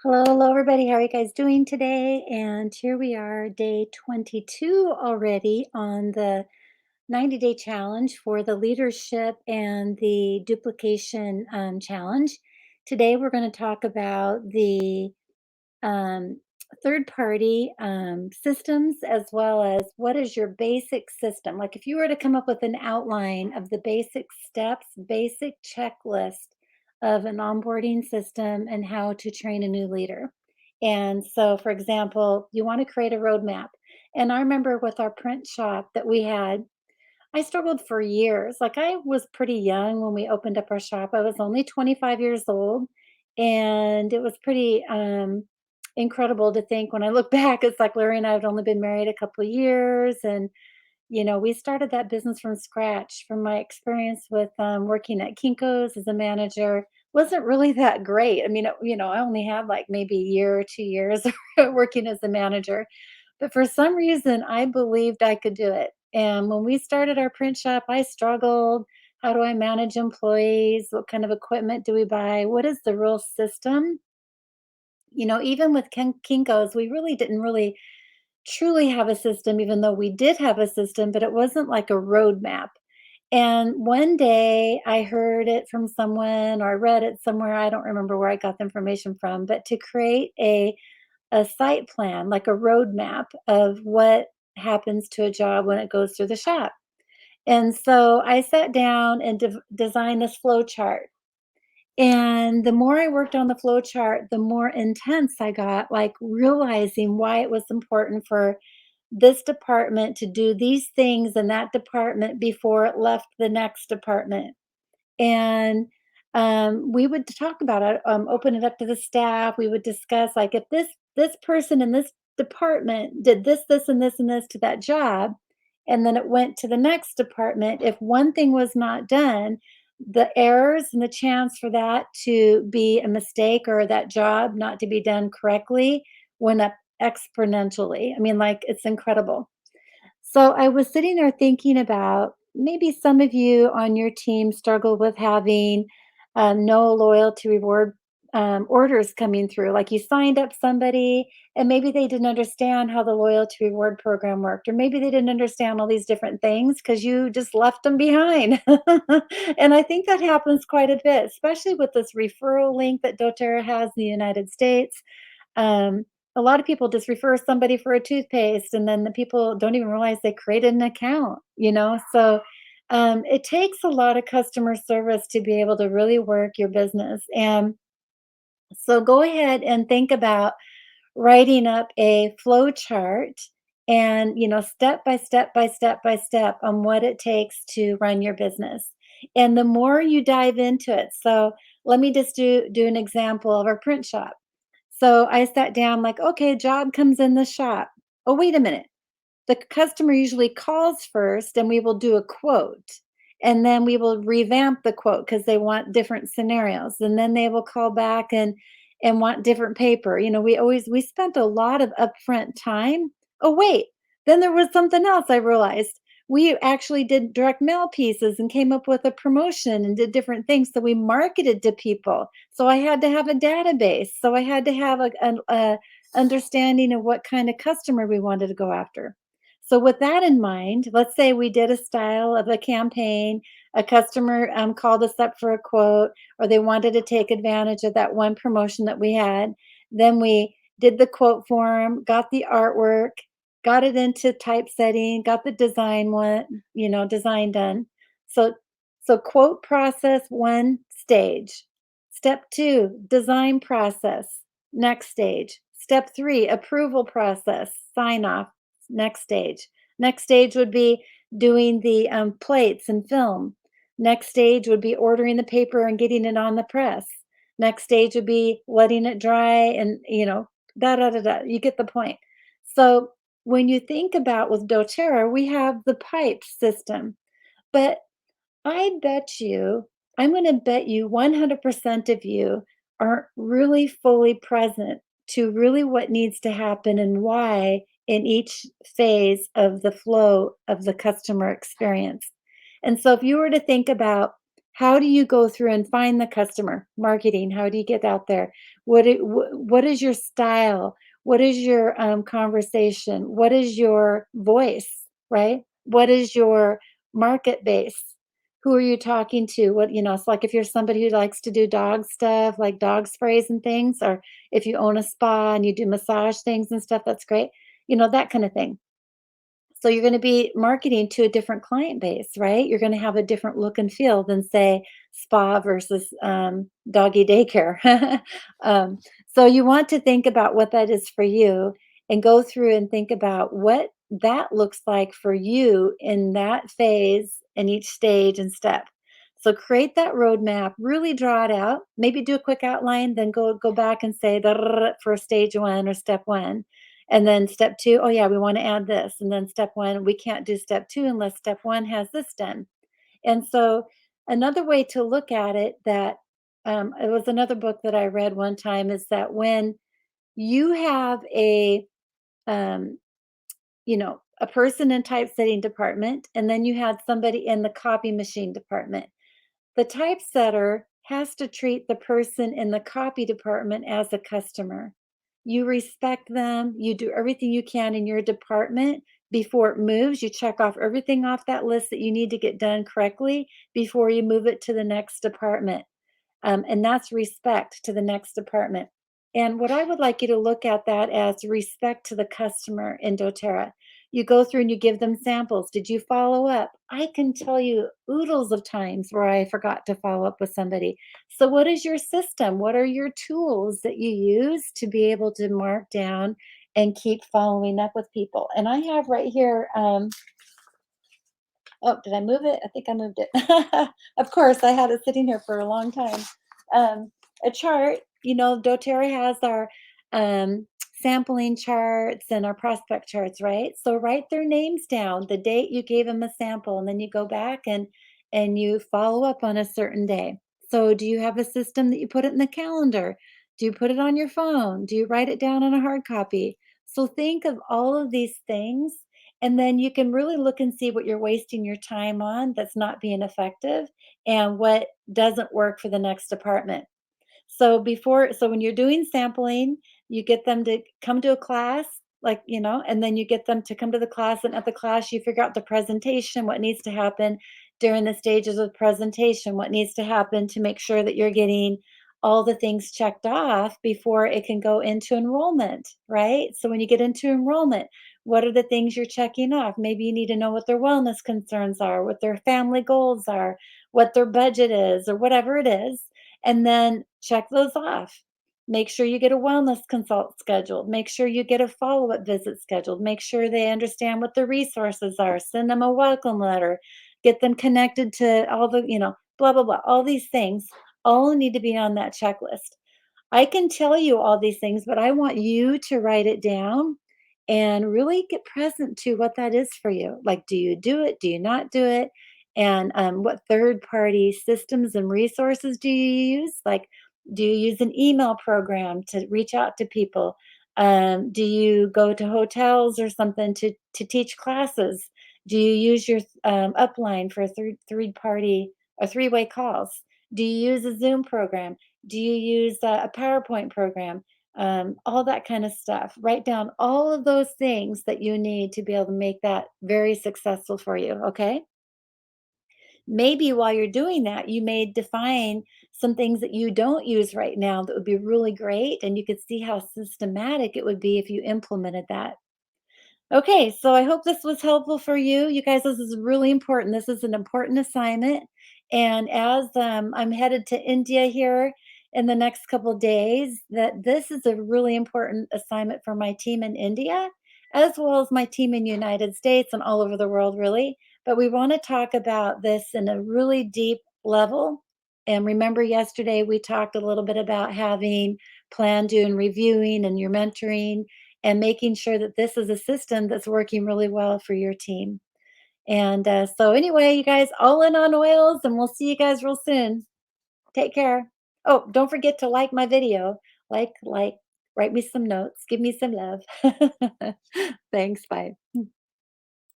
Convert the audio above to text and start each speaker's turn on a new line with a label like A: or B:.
A: Hello, hello, everybody. How are you guys doing today? And here we are, day 22 already on the 90-day challenge for the leadership and the duplication challenge. Today, we're going to talk about the um, third party systems as well as what is your basic system. Like if you were to come up with an outline of the basic steps, basic checklist of an onboarding system and how to train a new leader. And so, for example, you want to create a roadmap. And I remember with our print shop that we had, I struggled for years. Like I was pretty young when we opened up our shop. I was only 25 years old, and it was pretty incredible to think when I look back. It's like Larry and I had only been married a couple of years, and we started that business from scratch. From my experience with working at Kinko's as a manager, wasn't really that great. I mean, I only had like maybe a year or 2 years working as a manager, but for some reason, I believed I could do it. And when we started our print shop, I struggled. How do I manage employees? What kind of equipment do we buy? What is the real system? Even with Kinko's, we really didn't really truly have a system, even though we did have a system, but it wasn't like a roadmap. And one day I heard it from someone or I read it somewhere. I don't remember where I got the information from, but to create a site plan, like a roadmap of what happens to a job when it goes through the shop. And so I sat down and designed this flow chart. And the more I worked on the flow chart, the more intense I got, like realizing why it was important for this department to do these things in that department before it left the next department. And we would talk about it, open it up to the staff. We would discuss like if this person in this department did this, and this, and this to that job, and then it went to the next department. If one thing was not done, the errors and the chance for that to be a mistake or that job not to be done correctly went up exponentially. I mean, like it's incredible. So I was sitting there thinking about maybe some of you on your team struggle with having no loyalty reward orders coming through. Like you signed up somebody and maybe they didn't understand how the loyalty reward program worked, or maybe they didn't understand all these different things because you just left them behind. And I think that happens quite a bit, especially with this referral link that doTERRA has in the United States. um, a lot of people just refer somebody for a toothpaste, and then the people don't even realize they created an account. So it takes a lot of customer service to be able to really work your business. And so go ahead and think about writing up a flow chart and step by step by step by step on what it takes to run your business. And the more you dive into it, so let me just do an example of our print shop. So I sat down like, okay, job comes in the shop. Oh, wait a minute. The customer usually calls first and we will do a quote. And then we will revamp the quote because they want different scenarios. And then they will call back and want different paper. We spent a lot of upfront time. Oh, wait. Then there was something else I realized. We actually did direct mail pieces and came up with a promotion and did different things. So we marketed to people. So I had to have a database. So I had to have a understanding of what kind of customer we wanted to go after. So with that in mind, let's say we did a style of a campaign, a customer called us up for a quote, or they wanted to take advantage of that one promotion that we had. Then we did the quote form, got the artwork, got it into typesetting, got the design done. So so quote process one stage. Step 2, design process, next stage. Step 3, approval process, sign off, next stage. Next stage would be doing the plates and film. Next stage would be ordering the paper and getting it on the press. Next stage would be letting it dry and, da da da da. You get the point. So when you think about with doTERRA, we have the pipe system, but I'm going to bet you 100% of you aren't really fully present to really what needs to happen and why in each phase of the flow of the customer experience. And so if you were to think about How do you go through and find the customer? Marketing, how do you get out there? What is your style? What is your conversation? What is your voice, right? What is your market base? Who are you talking to? What, it's like if you're somebody who likes to do dog stuff, like dog sprays and things, or if you own a spa and you do massage things and stuff, that's great. That kind of thing. So you're gonna be marketing to a different client base, right? You're gonna have a different look and feel than, say, spa versus, doggy daycare. Um, so you want to think about what that is for you and go through and think about what that looks like for you in that phase and each stage and step. So create that roadmap, really draw it out, maybe do a quick outline, then go back and say for stage 1 or step 1, and then step 2, oh yeah, we want to add this. And then step 1, we can't do step 2 unless step 1 has this done. And so another way to look at it that it was another book that I read one time is that when you have um, a person in typesetting department, and then you had somebody in the copy machine department, the typesetter has to treat the person in the copy department as a customer. You respect them, you do everything you can in your department before it moves. You check off everything off that list that you need to get done correctly before you move it to the next department. And that's respect to the next department. And what I would like you to look at that as respect to the customer in doTERRA. You go through and you give them samples. Did you follow up? I can tell you oodles of times where I forgot to follow up with somebody. So, what is your system? What are your tools that you use to be able to mark down and keep following up with people? And I have right here, oh, did I move it? I think I moved it. Of course, I had it sitting here for a long time. A chart, doTERRA has our um, sampling charts and our prospect charts, right? So write their names down, the date you gave them a sample, and then you go back and you follow up on a certain day. So do you have a system that you put it in the calendar? Do you put it on your phone? Do you write it down on a hard copy? So think of all of these things, and then you can really look and see what you're wasting your time on that's not being effective and what doesn't work for the next department. So when you're doing sampling, you get them to come to a class, like, and then you get them to come to the class, and at the class, you figure out the presentation, what needs to happen during the stages of presentation, what needs to happen to make sure that you're getting all the things checked off before it can go into enrollment, right? So when you get into enrollment, what are the things you're checking off? Maybe you need to know what their wellness concerns are, what their family goals are, what their budget is, or whatever it is, and then check those off. Make sure you get a wellness consult scheduled. Make sure you get a follow up visit scheduled. Make sure they understand what the resources are. Send them a welcome letter. Get them connected to all the, blah, blah, blah. All these things all need to be on that checklist. I can tell you all these things, but I want you to write it down and really get present to what that is for you. Like, do you do it? Do you not do it? And what third party systems and resources do you use? Like, do you use an email program to reach out to people? Do you go to hotels or something to teach classes? Do you use your upline for third party or three-way calls? Do you use a Zoom program? Do you use a PowerPoint program? All that kind of stuff. Write down all of those things that you need to be able to make that very successful for you. Okay. Maybe while you're doing that, you may define some things that you don't use right now that would be really great. And you could see how systematic it would be if you implemented that. Okay, so I hope this was helpful for you. You guys, this is really important. This is an important assignment. And as I'm headed to India here in the next couple days, that this is a really important assignment for my team in India, as well as my team in United States and all over the world, really. But we want to talk about this in a really deep level. And remember, yesterday we talked a little bit about having plan, do, and reviewing and your mentoring and making sure that this is a system that's working really well for your team. And so, anyway, you guys, all in on oils, and we'll see you guys real soon. Take care. Oh, don't forget to like my video. Like, write me some notes, give me some love. Thanks. Bye.